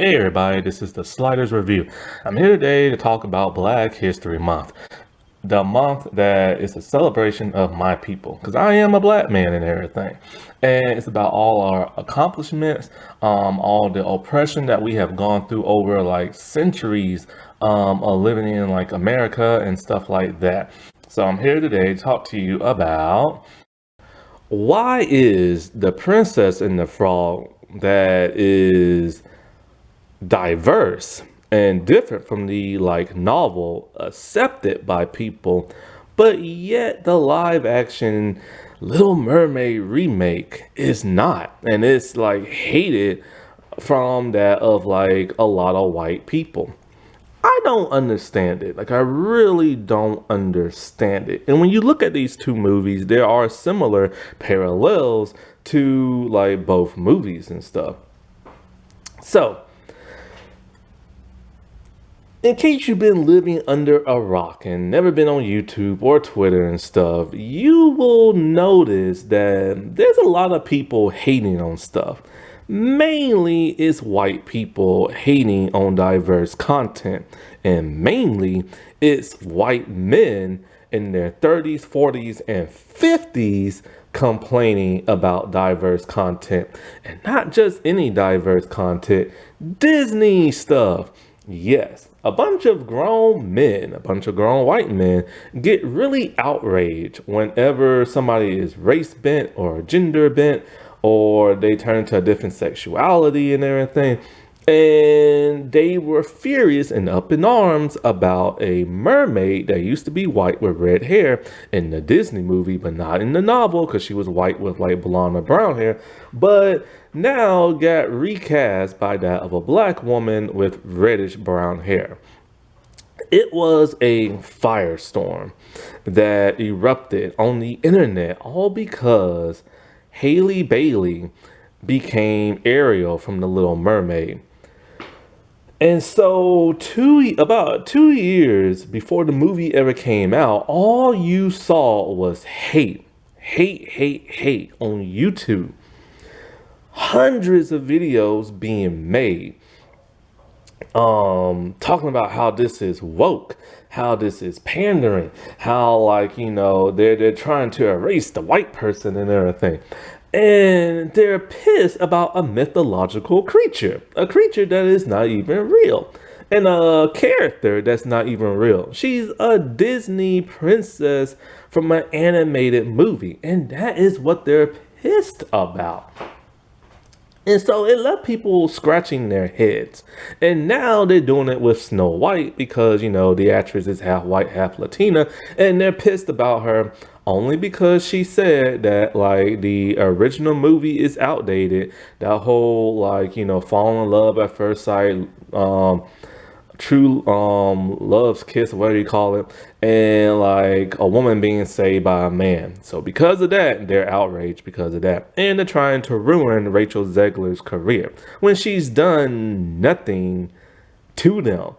Hey everybody, this is the Sliders Review. I'm here today to talk about Black History Month, the month that is a celebration of my people, because I am a black man and everything. And it's about all our accomplishments, all the oppression that we have gone through over like centuries of living in like America and stuff like that. So I'm here today to talk to you about why is the princess and the frog that is diverse and different from the like novel accepted by people, but yet the live action Little Mermaid remake is not, and it's like hated from that of like a lot of white people. I don't understand it. Like, I really don't understand it. And when you look at these two movies, there are similar parallels to like both movies and stuff. So in case you've been living under a rock and never been on YouTube or Twitter and stuff, you will notice that there's a lot of people hating on stuff. Mainly it's white people hating on diverse content, and mainly it's white men in their 30s, 40s, and 50s complaining about diverse content. And not just any diverse content, Disney stuff. Yes, a bunch of grown men, a bunch of grown white men get really outraged whenever somebody is race bent or gender bent, or they turn to a different sexuality and everything. And they were furious and up in arms about a mermaid that used to be white with red hair in the Disney movie, but not in the novel because she was white with like blonde or brown hair, but now got recast by that of a black woman with reddish brown hair. It was a firestorm that erupted on the internet, all because Haley Bailey became Ariel from The Little Mermaid. And so, about 2 years before the movie ever came out, all you saw was hate, hate, hate, hate on YouTube. Hundreds of videos being made, talking about how this is woke, how this is pandering, how like they're trying to erase the white person and everything. And they're pissed about a mythological creature, a creature that is not even real, and a character that's not even real. She's a Disney princess from an animated movie, and that is what they're pissed about. And so it left people scratching their heads. And now they're doing it with Snow White because, the actress is half white, half Latina. And they're pissed about her only because she said that, like, the original movie is outdated. That whole, like, fall in love at first sight, true love's kiss, whatever you call it, and like a woman being saved by a man. So because of that, they're outraged because of that, and they're trying to ruin Rachel Zegler's career when she's done nothing to them.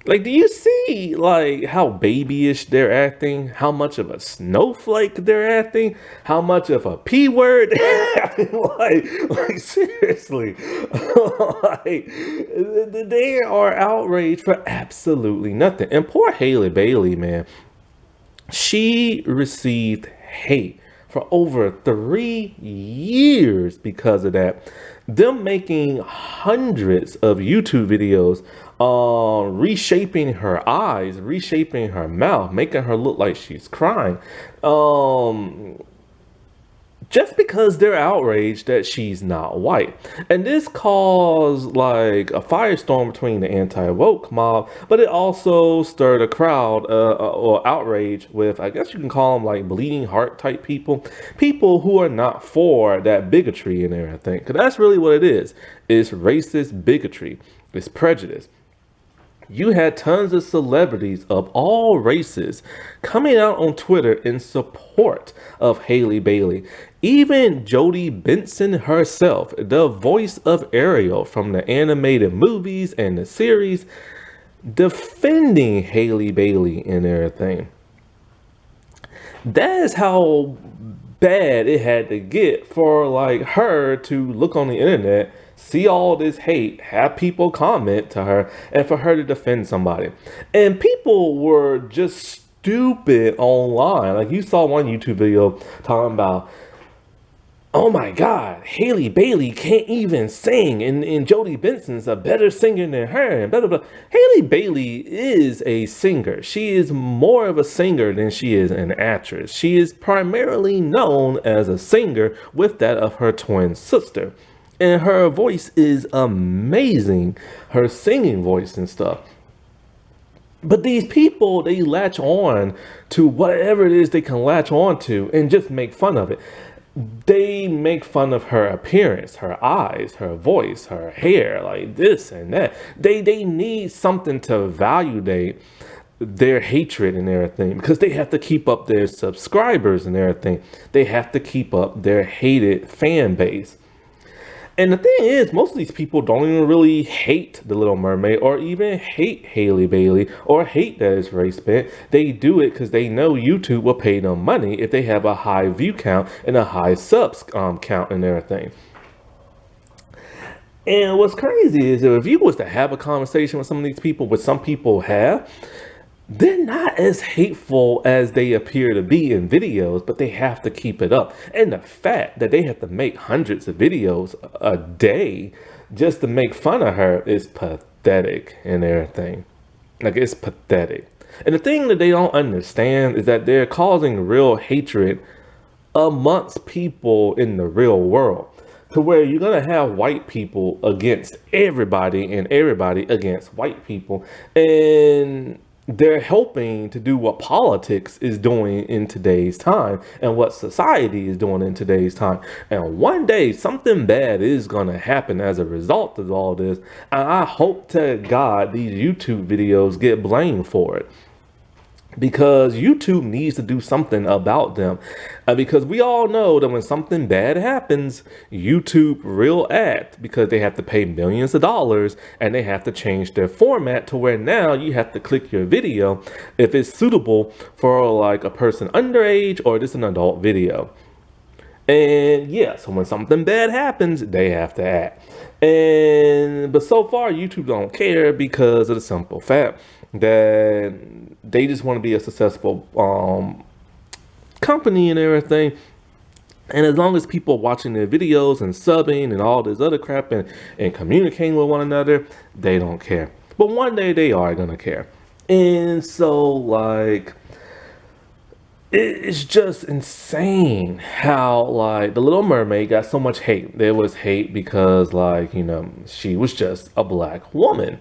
Like, do you see like how babyish they're acting? How much of a snowflake they're acting? How much of a p word? like seriously, like they are outraged for absolutely nothing. And poor Haley Bailey, man, she received hate for over 3 years because of that. Them making hundreds of YouTube videos, reshaping her eyes, reshaping her mouth, making her look like she's crying. Just because they're outraged that she's not white. And this caused like a firestorm between the anti-woke mob, but it also stirred a crowd or outrage with, I guess you can call them like bleeding heart type people, people who are not for that bigotry and everything. Because that's really what it is. It's racist bigotry. It's prejudice. You had tons of celebrities of all races coming out on Twitter in support of Haley Bailey. Even Jodie Benson herself, the voice of Ariel from the animated movies and the series, defending Haley Bailey and everything. That is how bad it had to get for like her to look on the internet see all this hate, have people comment to her, and for her to defend somebody. And people were just stupid online. Like, you saw one YouTube video talking about, oh my God, Haley Bailey can't even sing, and Jodie Benson's a better singer than her, and blah, blah, blah. Haley Bailey is a singer. She is more of a singer than she is an actress. She is primarily known as a singer with that of her twin sister. And her voice is amazing, her singing voice and stuff. But these people, they latch on to whatever it is they can latch on to and just make fun of it. They make fun of her appearance, her eyes, her voice, her hair, like this and that. They need something to validate their hatred and everything, because they have to keep up their subscribers and everything. They have to keep up their hated fan base. And the thing is, most of these people don't even really hate The Little Mermaid or even hate Haley Bailey or hate that it's race bent. They do it because they know YouTube will pay them money if they have a high view count and a high subs count and everything. And what's crazy is that if you was to have a conversation with some of these people, which some people have, they're not as hateful as they appear to be in videos, but they have to keep it up. And the fact that they have to make hundreds of videos a day just to make fun of her is pathetic and everything. Like, it's pathetic. And the thing that they don't understand is that they're causing real hatred amongst people in the real world, to where you're going to have white people against everybody and everybody against white people. And they're helping to do what politics is doing in today's time and what society is doing in today's time. And one day something bad is going to happen as a result of all this. And I hope to God these YouTube videos get blamed for it, because YouTube needs to do something about them. Because we all know that when something bad happens, YouTube will act, because they have to pay millions of dollars and they have to change their format to where now you have to click your video if it's suitable for like a person underage or just an adult video. And yeah, so when something bad happens, they have to act. But so far, YouTube don't care, because of the simple fact that they just want to be a successful company and everything. And as long as people watching their videos and subbing and all this other crap and communicating with one another, they don't care. But one day they are gonna care. And so, like, it's just insane how, like, The Little Mermaid got so much hate. There was hate because, like, you know, she was just a black woman.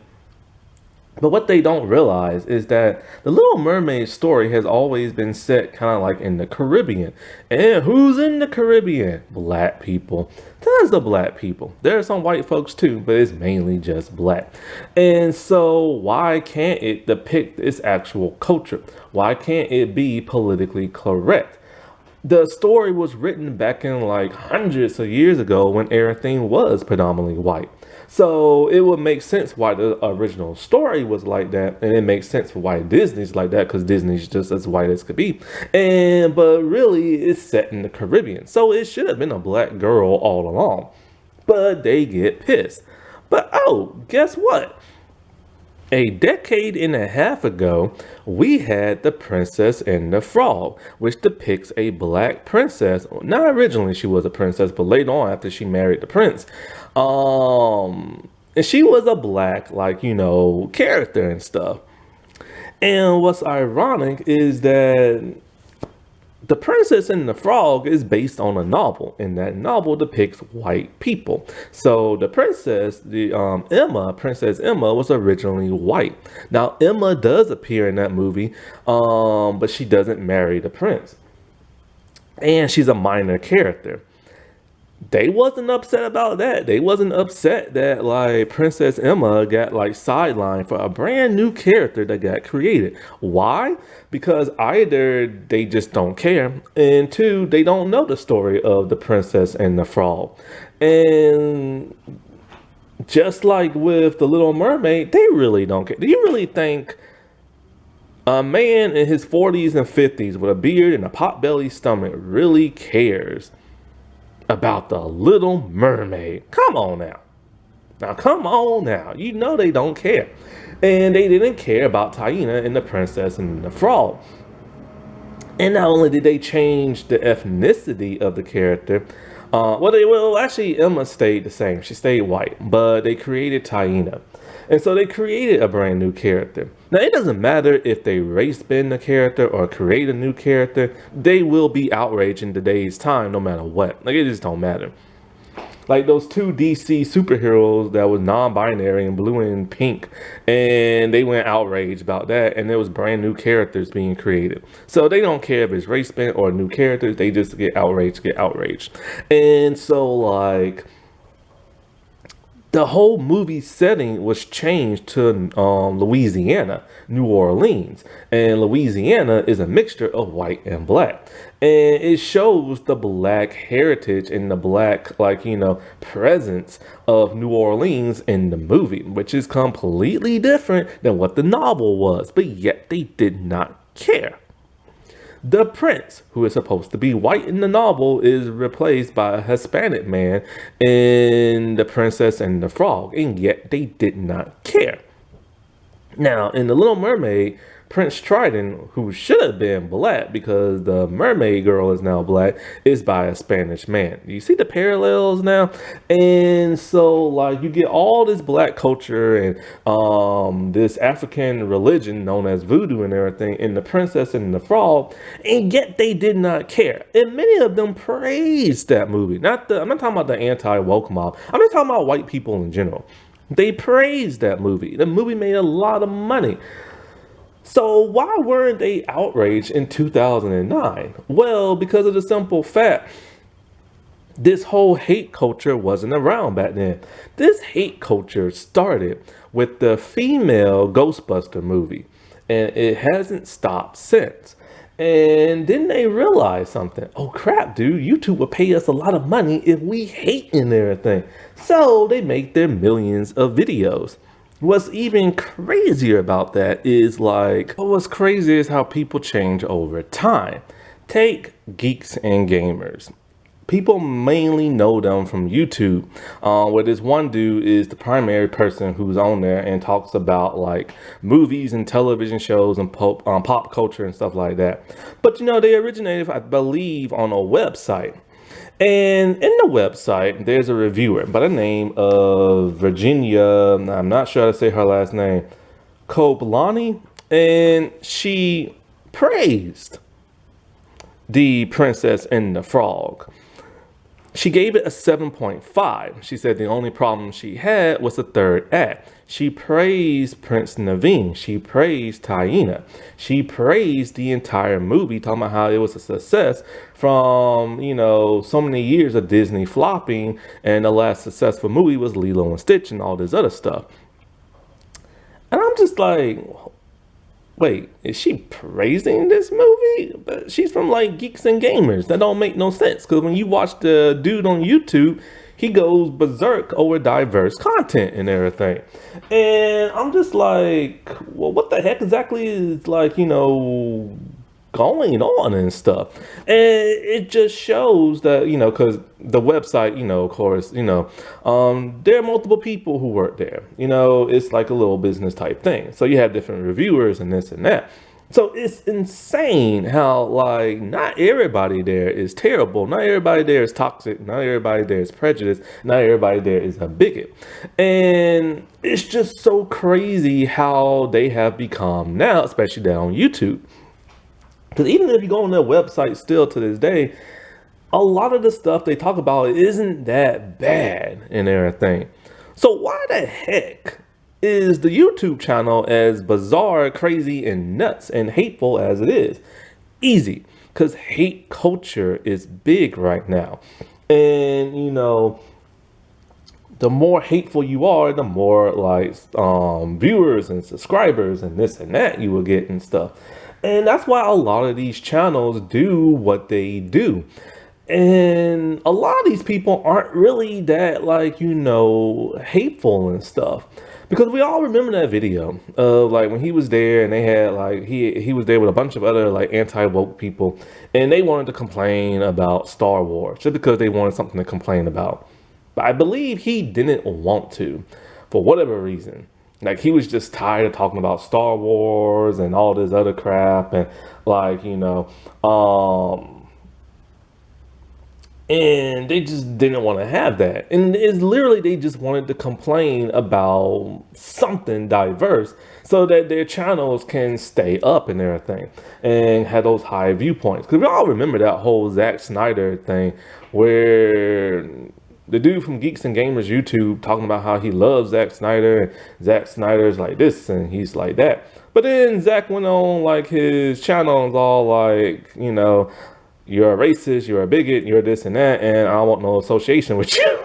But what they don't realize is that The Little Mermaid story has always been set kind of like in the Caribbean. And who's in the Caribbean? Black people. Tons of black people. There are some white folks too, but it's mainly just black. And so why can't it depict its actual culture? Why can't it be politically correct? The story was written back in like hundreds of years ago when everything was predominantly white. So it would make sense why the original story was like that, and it makes sense for why Disney's like that, because Disney's just as white as could be. But really, it's set in the Caribbean, so it should have been a black girl all along. But they get pissed. But oh, guess what? A decade and a half ago, we had The Princess and the Frog, which depicts a black princess. Not originally she was a princess, but later on after she married the prince. And she was a black, like, you know, character and stuff. And what's ironic is that The Princess and the Frog is based on a novel, and that novel depicts white people. So the princess, Princess Emma, was originally white. Now Emma does appear in that movie, but she doesn't marry the prince, and she's a minor character. They wasn't upset about that. They wasn't upset that, like, Princess Emma got, like, sidelined for a brand new character that got created. Why? Because either they just don't care, and two, they don't know the story of The Princess and the Frog. And just like with The Little Mermaid, they really don't care. Do you really think a man in his 40s and 50s with a beard and a pot-belly stomach really cares about The Little Mermaid? Come on now. Now, come on now. You know they don't care. And they didn't care about Tiana and the Princess and the Frog. And not only did they change the ethnicity of the character, actually Emma stayed the same. She stayed white, but they created Tiana. And so they created a brand new character. Now, it doesn't matter if they race bend the character or create a new character, they will be outraged in today's time no matter what. Like, it just don't matter. Like those two DC superheroes that was non-binary and blue and pink, and they went outraged about that, and there was brand new characters being created. So they don't care if it's race bent or new characters, they just get outraged. And so like the whole movie setting was changed to Louisiana, New Orleans. And Louisiana is a mixture of white and black. And it shows the black heritage and the black, presence of New Orleans in the movie, which is completely different than what the novel was. But yet they did not care. The prince, who is supposed to be white in the novel, is replaced by a Hispanic man in The Princess and the Frog, and yet they did not care. Now, in The Little Mermaid, Prince Trident, who should have been black because the mermaid girl is now black, is by a Spanish man. You see the parallels now? And so like you get all this black culture and this African religion known as voodoo and everything in The Princess and the Frog, and yet they did not care. And many of them praised that movie. I'm not talking about the anti-woke mob. I'm just talking about white people in general. They praised that movie. The movie made a lot of money. So why weren't they outraged in 2009? Well, because of the simple fact, this whole hate culture wasn't around back then. This hate culture started with the female Ghostbuster movie, and it hasn't stopped since. And then they realized something. Oh crap, dude, YouTube will pay us a lot of money if we hate and everything. So they make their millions of videos. What's even crazier about that is what's crazy is how people change over time. Take geeks and gamers. People mainly know them from YouTube, where this one dude is the primary person who's on there and talks about movies and television shows and pop culture and stuff like that. But they originated, I believe, on a website. And in the website, there's a reviewer by the name of Virginia, I'm not sure how to say her last name, Koblani, and she praised The Princess and the Frog. She gave it a 7.5. She said the only problem she had was the third act. She praised Prince Naveen. She praised Tiana. She praised the entire movie, talking about how it was a success from, so many years of Disney flopping, and the last successful movie was Lilo and Stitch and all this other stuff. And I'm just like, wait, is she praising this movie? But she's from Geeks and Gamers. That don't make no sense. Because when you watch the dude on YouTube, he goes berserk over diverse content and everything. And I'm just like, well, what the heck exactly is going on and stuff? And it just shows that, because the website, of course, there are multiple people who work there. It's like a little business type thing. So you have different reviewers and this and that. So it's insane how not everybody there is terrible. Not everybody there is toxic. Not everybody there is prejudiced. Not everybody there is a bigot. And it's just so crazy how they have become now, especially down on YouTube. Because even if you go on their website still to this day, a lot of the stuff they talk about isn't that bad and everything. So why the heck is the YouTube channel as bizarre, crazy, and nuts and hateful as it is? Easy. Because hate culture is big right now. And, the more hateful you are, the more viewers and subscribers and this and that you will get and stuff. And that's why a lot of these channels do what they do. And a lot of these people aren't really that hateful and stuff. Because we all remember that video of when he was there and they had he was there with a bunch of other anti-woke people, and they wanted to complain about Star Wars just because they wanted something to complain about. But I believe he didn't want to, for whatever reason. Like he was just tired of talking about Star Wars and all this other crap, and like and they just didn't want to have that. And it's literally they just wanted to complain about something diverse so that their channels can stay up and everything and have those high viewpoints. Because we all remember that whole Zack Snyder thing where the dude from Geeks and Gamers YouTube talking about how he loves Zack Snyder and Zack Snyder's like this and he's like that. But then Zack went on like his channel and all like, you're a racist, you're a bigot, you're this and that, and I don't want no association with you.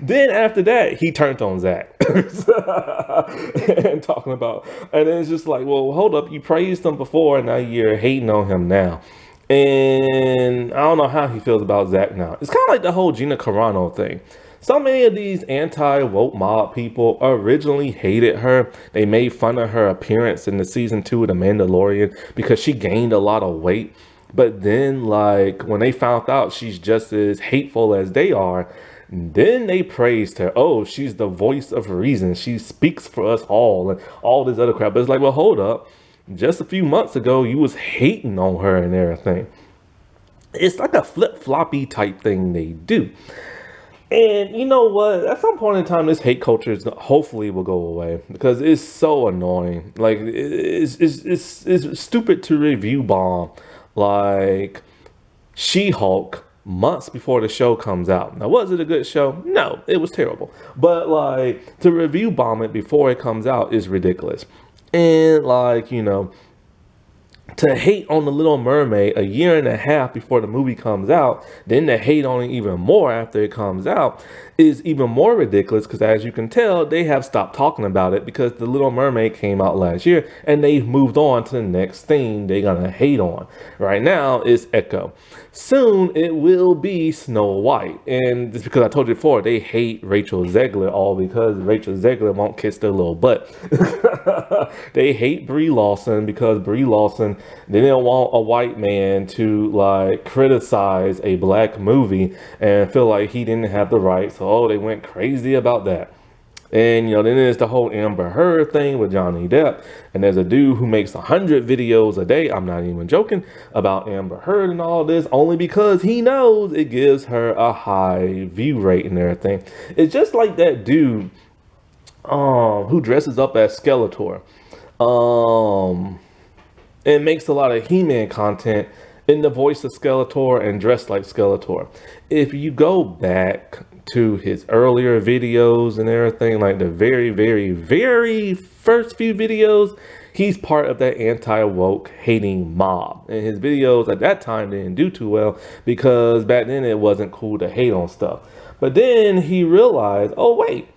Then after that, he turned on Zach and talking about, and it's just like, well, hold up, you praised him before, and now you're hating on him now. And I don't know how he feels about Zach now. It's kind of like the whole Gina Carano thing. So many of these anti-woke mob people originally hated her. They made fun of her appearance in the season 2 of The Mandalorian because she gained a lot of weight. But then, like, when they found out she's just as hateful as they are, then they praised her. Oh, she's the voice of reason. She speaks for us all and all this other crap. But it's like, well, hold up. Just a few months ago, you was hating on her and everything. It's like a flip-floppy type thing they do. And you know what? At some point in time, this hate culture hopefully will go away because it's so annoying. Like, it's stupid to review bomb like She-Hulk months before the show comes out. Now, was it a good show? No, it was terrible. But like to review bomb it before it comes out is ridiculous. And like, to hate on The Little Mermaid a year and a half before the movie comes out, then to hate on it even more after it comes out is even more ridiculous because as you can tell, they have stopped talking about it because The Little Mermaid came out last year and they've moved on to the next thing they're gonna hate on. Right now it's Echo. Soon it will be Snow White. And it's because I told you before, they hate Rachel Zegler all because Rachel Zegler won't kiss their little butt. They hate Brie Larson because Brie Larson, they didn't want a white man to like criticize a black movie and feel like he didn't have the right. So they went crazy about that. And then there's the whole Amber Heard thing with Johnny Depp. And there's a dude who makes 100 videos a day, I'm not even joking, about Amber Heard and all this, only because he knows it gives her a high view rate and everything. It's just like that dude who dresses up as Skeletor. And makes a lot of He-Man content in the voice of Skeletor and dressed like Skeletor. If you go back to his earlier videos and everything, like the very, very, very first few videos, he's part of that anti-woke hating mob. And his videos at that time didn't do too well because back then it wasn't cool to hate on stuff. But then he realized, oh wait,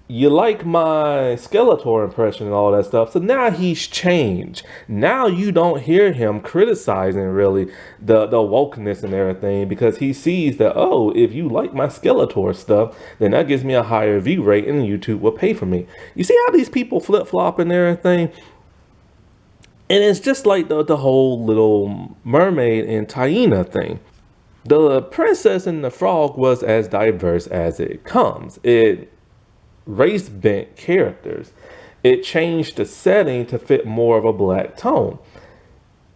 you like my Skeletor impression and all that stuff. So now he's changed. Now you don't hear him criticizing really the wokeness and everything because he sees that, oh, if you like my Skeletor stuff, then that gives me a higher view rate and YouTube will pay for me. You see how these people flip-flop and everything? And it's just like the whole Little Mermaid and Tiana thing. The Princess and the Frog was as diverse as it comes. It race bent characters. It changed the setting to fit more of a black tone.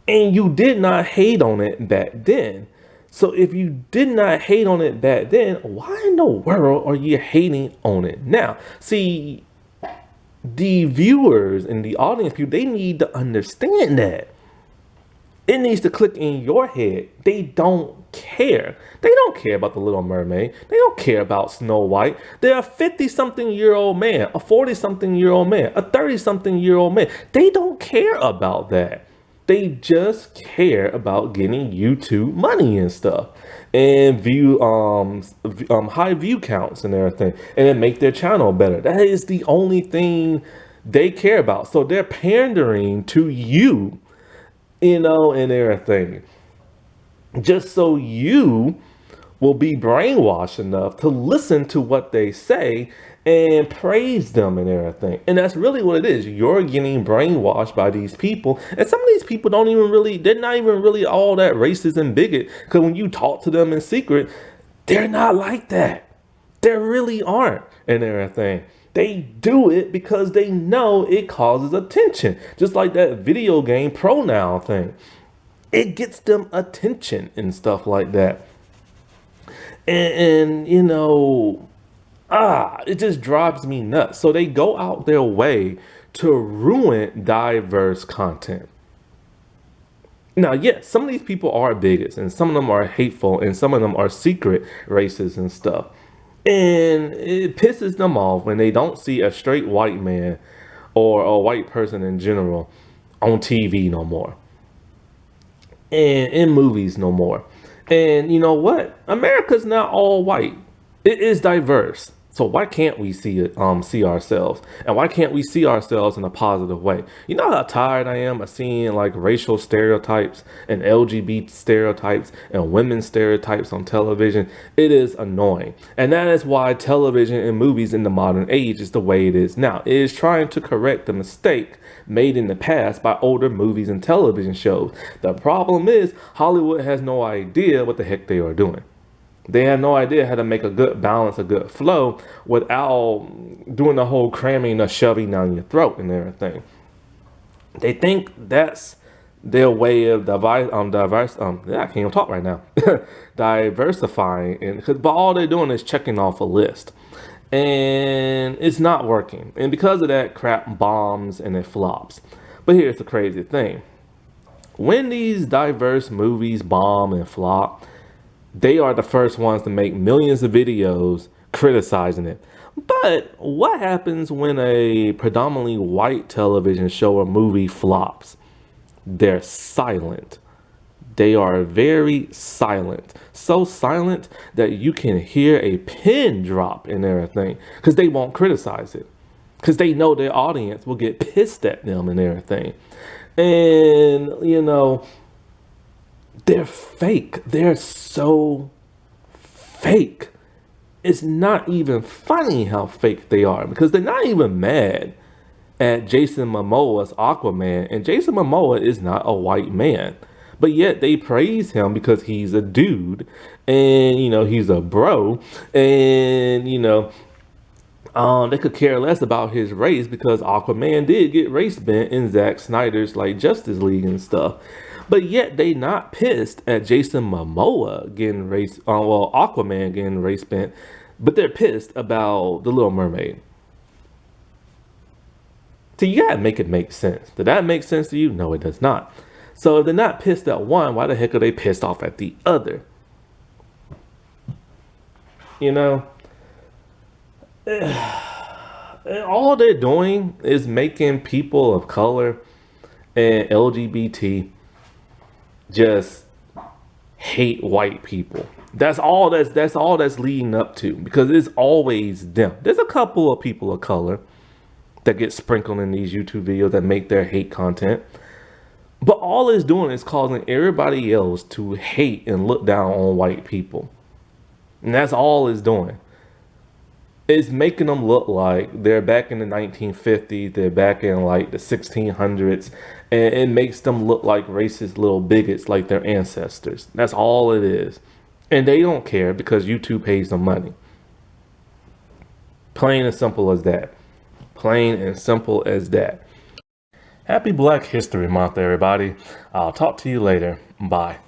And you did not hate on it back then. So if you did not hate on it back then, why in the world are you hating on it now? See, the viewers and the audience people, they need to understand that. It needs to click in your head. They don't care. They don't care about The Little Mermaid. They don't care about Snow White. They're a 50-something-year-old man, a 40-something-year-old man, a 30-something-year-old man. They don't care about that. They just care about getting YouTube money and stuff and view high view counts and everything, and then make their channel better. That is the only thing they care about. So they're pandering to you, and everything, just so you will be brainwashed enough to listen to what they say and praise them and everything. And that's really what it is. You're getting brainwashed by these people. And some of these people they're not even really all that racist and bigot. Because when you talk to them in secret, They're not like that. They really aren't and everything. They do it because they know it causes attention. Just like that video game pronoun thing. It gets them attention and stuff like that. And it just drives me nuts. So they go out their way to ruin diverse content. Now, yes, some of these people are bigots and some of them are hateful and some of them are secret racists and stuff. And it pisses them off when they don't see a straight white man or a white person in general on TV no more and in movies no more. And you know what? America's not all white. It is diverse. So why can't we see ourselves? And why can't we see ourselves in a positive way? You know how tired I am of seeing like racial stereotypes and LGBT stereotypes and women's stereotypes on television? It is annoying. And that is why television and movies in the modern age is the way it is now. It is trying to correct the mistake made in the past by older movies and television shows. The problem is Hollywood has no idea what the heck they are doing. They have no idea how to make a good balance, a good flow without doing the whole cramming or shoving down your throat and everything. They think that's their way of I can't even talk right now. Diversifying, but all they're doing is checking off a list. And it's not working. And because of that, crap bombs and it flops. But here's the crazy thing. When these diverse movies bomb and flop, they are the first ones to make millions of videos criticizing it. But what happens when a predominantly white television show or movie flops? They're silent. They are very silent. So silent that you can hear a pin drop in everything because they won't criticize it. Because they know their audience will get pissed at them and everything. And, they're fake. They're so fake. It's not even funny how fake they are because they're not even mad at Jason Momoa's Aquaman. And Jason Momoa is not a white man. But yet they praise him because he's a dude and, he's a bro. And, they could care less about his race because Aquaman did get race bent in Zack Snyder's like Justice League and stuff. But yet they not pissed at Jason Momoa getting Aquaman getting race bent, but they're pissed about the Little Mermaid. So you gotta make it make sense. Did that make sense to you? No, it does not. So if they're not pissed at one, why the heck are they pissed off at the other? All they're doing is making people of color and LGBT just hate white people. That's all that's leading up to, because it's always them. There's a couple of people of color that get sprinkled in these YouTube videos that make their hate content. But all it's doing is causing everybody else to hate and look down on white people. And that's all it's doing. It's making them look like they're back in the 1950s, they're back in like the 1600s, and it makes them look like racist little bigots like their ancestors. That's all it is. And they don't care because YouTube pays them money. Plain and simple as that. Plain and simple as that. Happy Black History Month, everybody. I'll talk to you later. Bye.